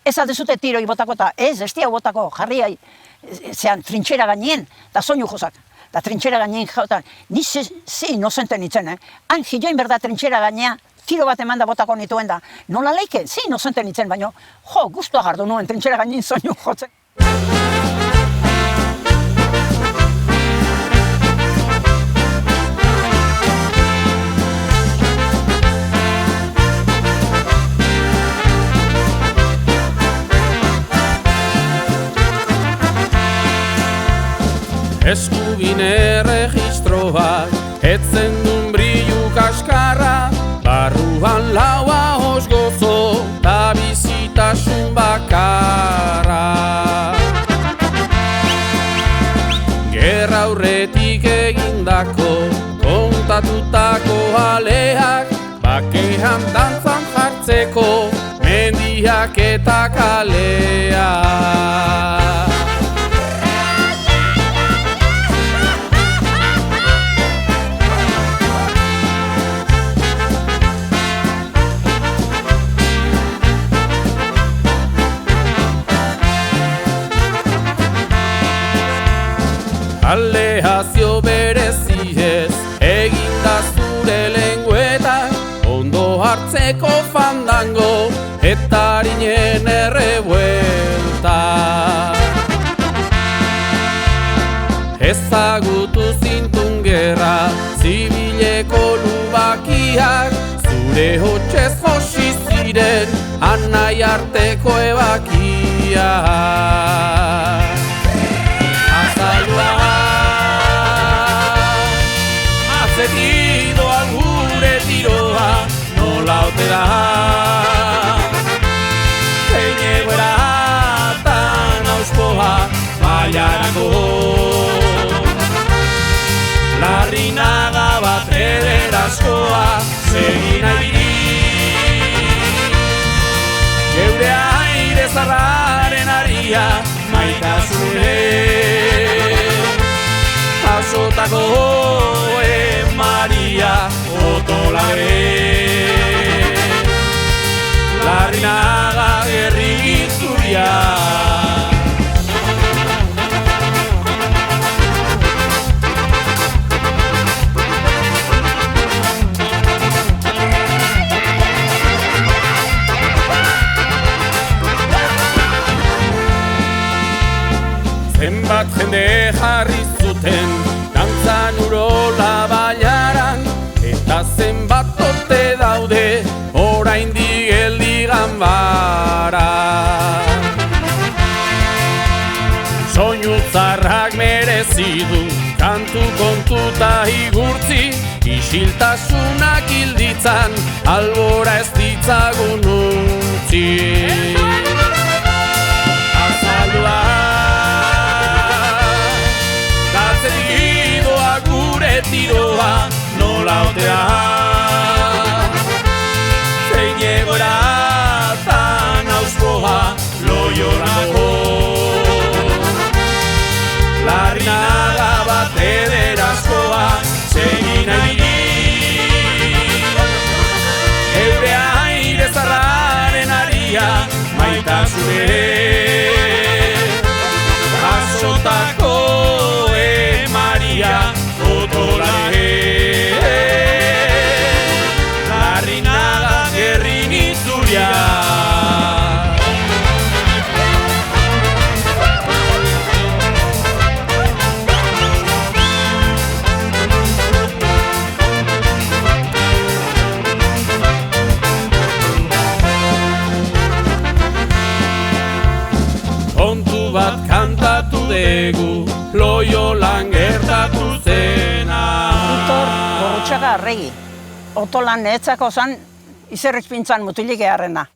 Ez aldezute tiroi botako eta ez dia botako jarriai zean trintxera gainien, da soinu jozak. Da trintxera gainien jautan, ni ze inozente nintzen, Han hiloin berda trintxera gainea, tiro bat eman da botako nituen da. Nola leike, ze inozente nintzen, baina guztua gardu nuen trintxera gainien soinu jotzen. Eskubine registroak, etzen dun brillu kaskarra, barruan laua osgozo, ta bizitasun bakarra. Gerra aurretik egindako, kontatutako aleak, bakean dantzan jartzeko, mendiak eta kaleak. Aleazio bereziez, eginda zure lenguetak, ondo hartzeko fandango, eta harinen errebuelta. Ezagutu zintun gerra, zibileko lubakiak, zure hotxez josi ziren, anai arteko ebakiak. Azalua Azetidoa gure tiroa nola ote da Zein egoera tan auspoa baiarako Larrinaga bat ederazkoa segin airi Geure aire zarraren aria maitasune Azotako Maria Otolare Larrinaga herri izuria Zenbat jende jarri zuten dantzan urola baiaran eta zenbat ote daude oraindik geldi ganbara. Soinu zarrak merezi du kantu kontuta igurtzi isiltasunak hilditzan albora ez ditzagun utzi. Azaldua tiroa nola ote da Zein egoera tan auspoa Loiolako Larrinaga bat ederazkoa segin airi Eure aire zarraren aria maitasune Azotako Maria Otolare Larrinaga herri izuria Kontu bat kantatu dugu Loiolan gertatu zena Gorrotxaga arregi. Otolan netzako zan izerrezpintzan mutilik eharrena.